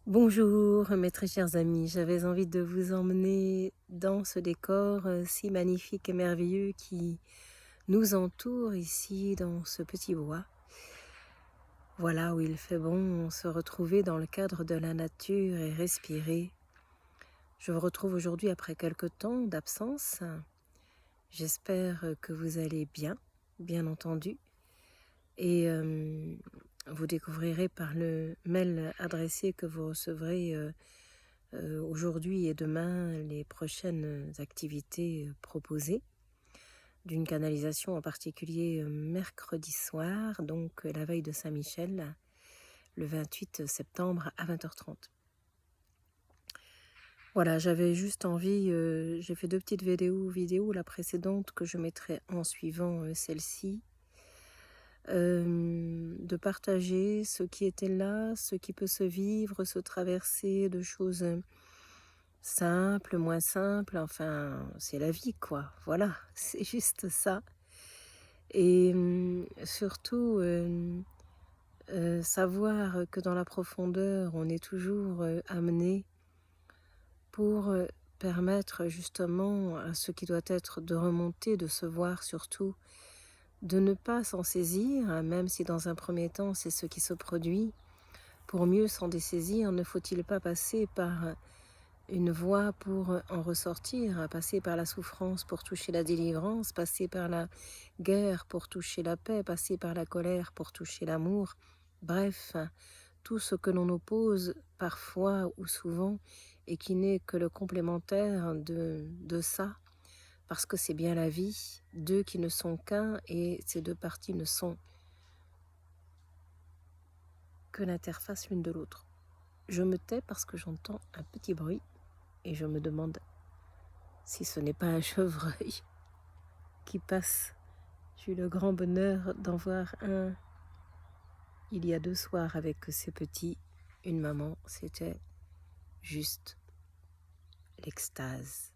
Bonjour mes très chers amis, j'avais envie de vous emmener dans ce décor si magnifique et merveilleux qui nous entoure ici dans ce petit bois. Voilà où il fait bon se retrouver dans le cadre de la nature et respirer. Je vous retrouve aujourd'hui après quelques temps d'absence. J'espère que vous allez bien, bien entendu. Et vous découvrirez par le mail adressé que vous recevrez aujourd'hui et demain les prochaines activités proposées, d'une canalisation en particulier mercredi soir, donc la veille de Saint-Michel, le 28 septembre à 20h30. Voilà, j'avais juste envie, j'ai fait 2 petites vidéos, la précédente que je mettrai en suivant celle-ci, de partager ce qui était là, ce qui peut se vivre, se traverser de choses simple, moins simple, enfin, c'est la vie, quoi. Voilà, c'est juste ça. Et surtout, savoir que dans la profondeur, on est toujours amené pour permettre justement à ce qui doit être de remonter, de se voir surtout, de ne pas s'en saisir, hein, même si dans un premier temps, c'est ce qui se produit. Pour mieux s'en dessaisir, ne faut-il pas passer par une voie pour en ressortir, passer par la souffrance pour toucher la délivrance, passer par la guerre pour toucher la paix, passer par la colère pour toucher l'amour. Bref, tout ce que l'on oppose parfois ou souvent et qui n'est que le complémentaire de ça, parce que c'est bien la vie, deux qui ne sont qu'un et ces deux parties ne sont que l'interface l'une de l'autre. Je me tais parce que j'entends un petit bruit et je me demande si ce n'est pas un chevreuil qui passe. J'ai eu le grand bonheur d'en voir un il y a 2 soirs avec ses petits, une maman. C'était juste l'extase,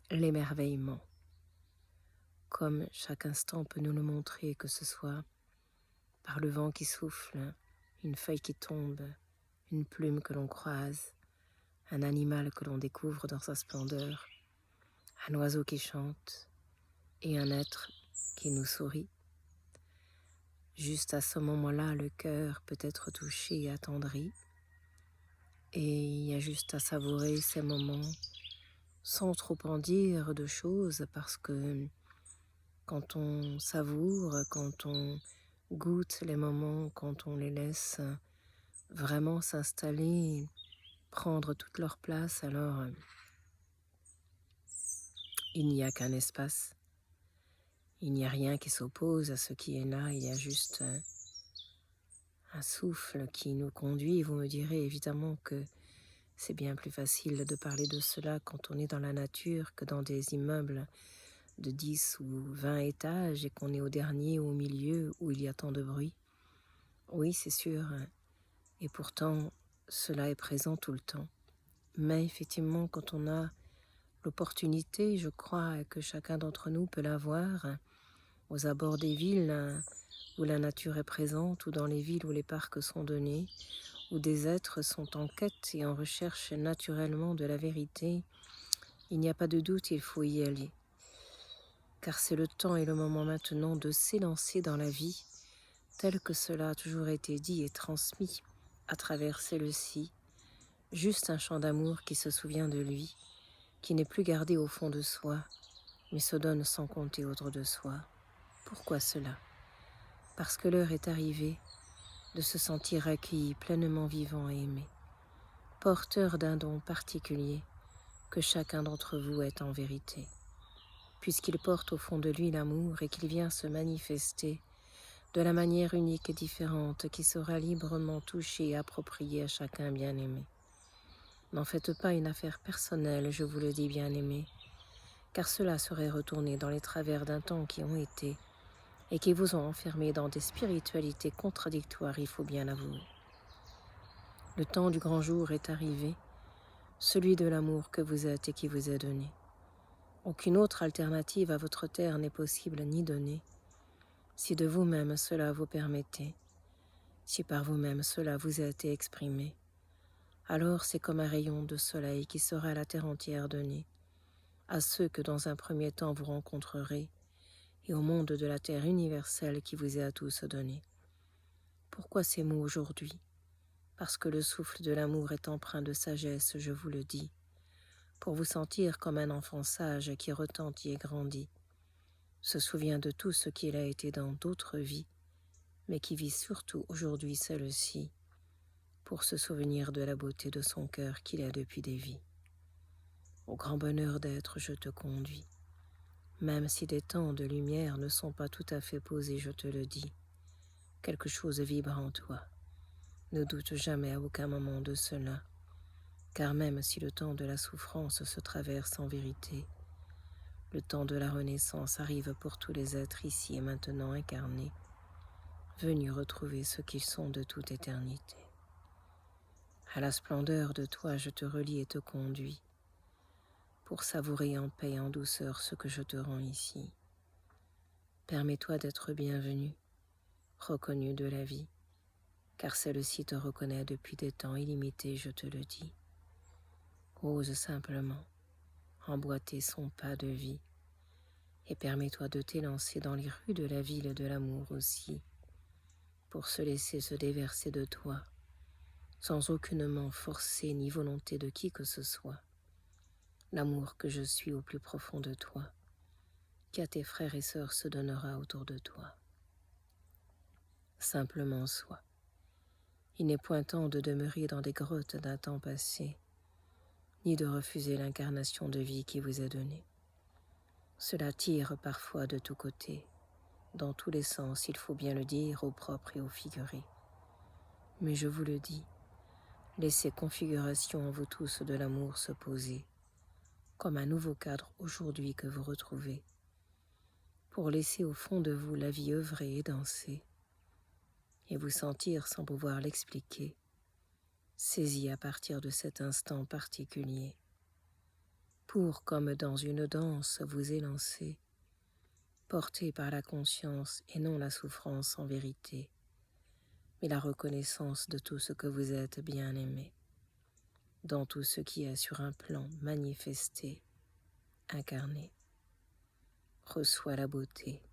l'émerveillement. Comme chaque instant peut nous le montrer, que ce soit par le vent qui souffle, une feuille qui tombe, une plume que l'on croise, un animal que l'on découvre dans sa splendeur, un oiseau qui chante et un être qui nous sourit. Juste à ce moment-là, le cœur peut être touché et attendri. Et il y a juste à savourer ces moments sans trop en dire de choses, parce que quand on savoure, quand on goûte les moments, quand on les laisse vraiment s'installer, prendre toute leur place, alors il n'y a qu'un espace. Il n'y a rien qui s'oppose à ce qui est là, il y a juste un souffle qui nous conduit. Vous me direz évidemment que c'est bien plus facile de parler de cela quand on est dans la nature que dans des immeubles de 10 ou 20 étages et qu'on est au dernier ou au milieu où il y a tant de bruit. Oui, c'est sûr, et pourtant cela est présent tout le temps. Mais effectivement, quand on a l'opportunité, je crois que chacun d'entre nous peut l'avoir, aux abords des villes où la nature est présente, ou dans les villes où les parcs sont donnés, où des êtres sont en quête et en recherche naturellement de la vérité, il n'y a pas de doute, il faut y aller. Car c'est le temps et le moment maintenant de s'élancer dans la vie, tel que cela a toujours été dit et transmis à travers celle-ci, juste un chant d'amour qui se souvient de lui, qui n'est plus gardé au fond de soi, mais se donne sans compter autour de soi. Pourquoi cela? Parce que l'heure est arrivée de se sentir accueilli, pleinement vivant et aimé, porteur d'un don particulier que chacun d'entre vous est en vérité, puisqu'il porte au fond de lui l'amour et qu'il vient se manifester de la manière unique et différente qui sera librement touchée et appropriée à chacun bien-aimé. N'en faites pas une affaire personnelle, je vous le dis bien-aimé, car cela serait retourné dans les travers d'un temps qui ont été et qui vous ont enfermé dans des spiritualités contradictoires, il faut bien l'avouer. Le temps du grand jour est arrivé, celui de l'amour que vous êtes et qui vous est donné. Aucune autre alternative à votre terre n'est possible ni donnée, si de vous-même cela vous permettez, si par vous-même cela vous a été exprimé. Alors c'est comme un rayon de soleil qui sera à la terre entière donné, à ceux que dans un premier temps vous rencontrerez, et au monde de la terre universelle qui vous est à tous donné. Pourquoi ces mots aujourd'hui? Parce que le souffle de l'amour est empreint de sagesse, je vous le dis, pour vous sentir comme un enfant sage qui retentit et grandit, se souvient de tout ce qu'il a été dans d'autres vies, mais qui vit surtout aujourd'hui celle-ci, pour se souvenir de la beauté de son cœur qu'il a depuis des vies. Au grand bonheur d'être, je te conduis, même si des temps de lumière ne sont pas tout à fait posés, je te le dis, quelque chose vibre en toi. Ne doute jamais à aucun moment de cela, car même si le temps de la souffrance se traverse en vérité, le temps de la renaissance arrive pour tous les êtres ici et maintenant incarnés, venus retrouver ce qu'ils sont de toute éternité. À la splendeur de toi, je te relie et te conduis, pour savourer en paix et en douceur ce que je te rends ici. Permets-toi d'être bienvenu, reconnu de la vie, car celle-ci te reconnaît depuis des temps illimités, je te le dis. Ose simplement emboîter son pas de vie et permets-toi de t'élancer dans les rues de la ville de l'amour aussi, pour se laisser se déverser de toi, sans aucunement forcer ni volonté de qui que ce soit, l'amour que je suis au plus profond de toi, qui à tes frères et sœurs se donnera autour de toi. Simplement sois. Il n'est point temps de demeurer dans des grottes d'un temps passé, ni de refuser l'incarnation de vie qui vous est donnée. Cela tire parfois de tous côtés, dans tous les sens, il faut bien le dire, au propre et au figuré. Mais je vous le dis, laissez configuration en vous tous de l'amour se poser, comme un nouveau cadre aujourd'hui que vous retrouvez, pour laisser au fond de vous la vie œuvrer et danser, et vous sentir sans pouvoir l'expliquer, saisi à partir de cet instant particulier, pour, comme dans une danse, vous élancer, porté par la conscience et non la souffrance en vérité, mais la reconnaissance de tout ce que vous êtes bien-aimé, dans tout ce qui est sur un plan manifesté, incarné. Reçois la beauté,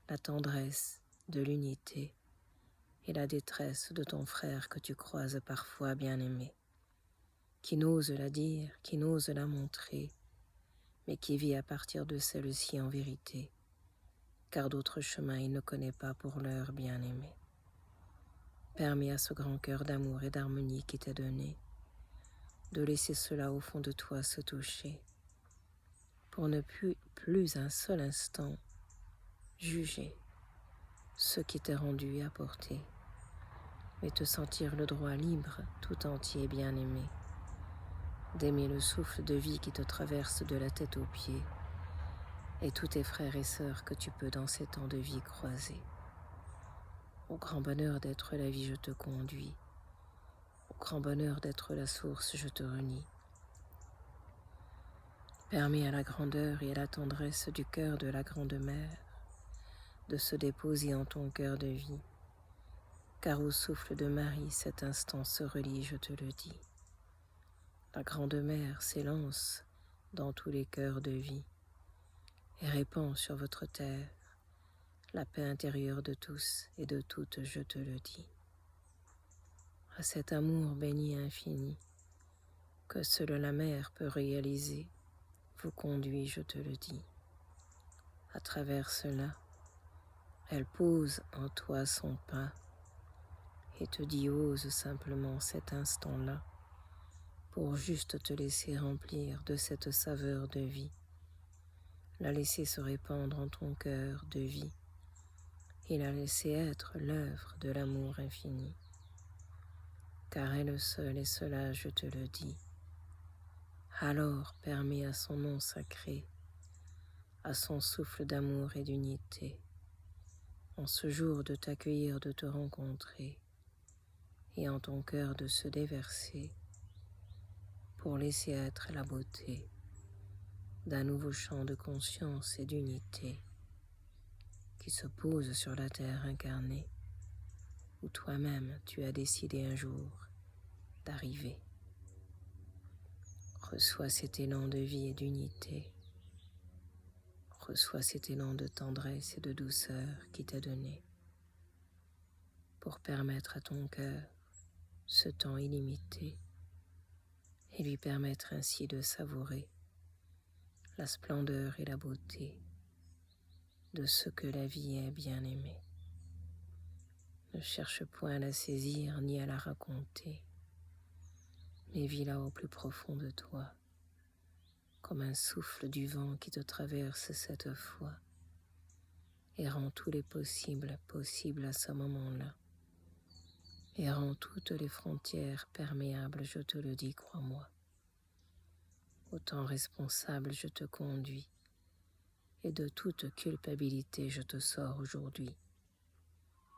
la tendresse de l'unité et la détresse de ton frère que tu croises parfois bien-aimé, qui n'ose la dire, qui n'ose la montrer, mais qui vit à partir de celle-ci en vérité, car d'autres chemins il ne connaît pas pour l'heure bien-aimé. Permets à ce grand cœur d'amour et d'harmonie qui t'est donné de laisser cela au fond de toi se toucher, pour ne plus un seul instant juger ce qui t'est rendu et apporté, mais te sentir le droit libre, tout entier bien-aimé, d'aimer le souffle de vie qui te traverse de la tête aux pieds, et tous tes frères et sœurs que tu peux dans ces temps de vie croiser. Au grand bonheur d'être la vie, je te conduis. Au grand bonheur d'être la source, je te renie. Permets à la grandeur et à la tendresse du cœur de la grande mère de se déposer en ton cœur de vie, car au souffle de Marie cet instant se relie, je te le dis. La grande mère s'élance dans tous les cœurs de vie et répand sur votre terre la paix intérieure de tous et de toutes, je te le dis. À cet amour béni et infini, que seule la mère peut réaliser, vous conduit, je te le dis. À travers cela, elle pose en toi son pas et te dit ose simplement cet instant-là pour juste te laisser remplir de cette saveur de vie, la laisser se répandre en ton cœur de vie et la laisser être l'œuvre de l'amour infini. Car elle seule est cela, je te le dis. Alors permets à son nom sacré, à son souffle d'amour et d'unité, en ce jour de t'accueillir, de te rencontrer, et en ton cœur de se déverser, pour laisser être la beauté d'un nouveau champ de conscience et d'unité qui se pose sur la terre incarnée, où toi-même tu as décidé un jour d'arriver. Reçois cet élan de vie et d'unité. Reçois cet élan de tendresse et de douceur qui t'est donné pour permettre à ton cœur ce temps illimité et lui permettre ainsi de savourer la splendeur et la beauté de ce que la vie est, bien-aimée. Ne cherche point à la saisir ni à la raconter, mais vis-la au plus profond de toi, comme un souffle du vent qui te traverse cette fois et rend tous les possibles possibles à ce moment-là, et rend toutes les frontières perméables, je te le dis, crois-moi. Autant responsable je te conduis, et de toute culpabilité je te sors aujourd'hui,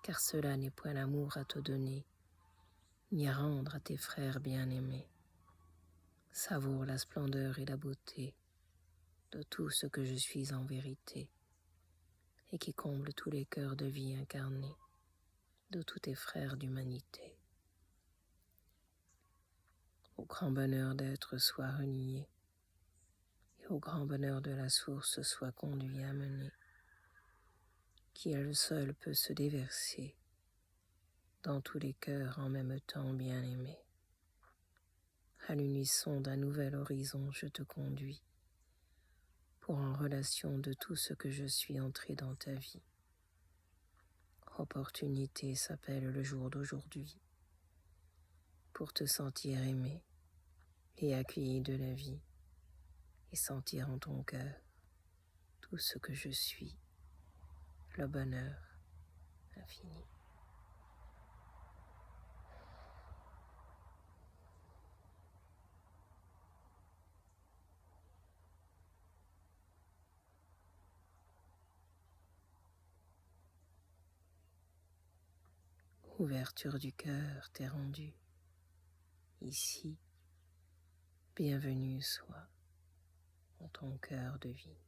car cela n'est point l'amour à te donner, ni à rendre à tes frères bien-aimés. Savoure la splendeur et la beauté de tout ce que je suis en vérité, et qui comble tous les cœurs de vie incarnés de tous tes frères d'humanité. Au grand bonheur d'être sois renié, et au grand bonheur de la source sois conduit à mener, qui elle seule peut se déverser dans tous les cœurs en même temps bien-aimés. À l'unisson d'un nouvel horizon je te conduis, pour en relation de tout ce que je suis entré dans ta vie. Opportunité s'appelle le jour d'aujourd'hui, pour te sentir aimé et accueilli de la vie, et sentir en ton cœur tout ce que je suis, le bonheur infini. Ouverture du cœur t'est rendue. Ici, bienvenue soit en ton cœur de vie.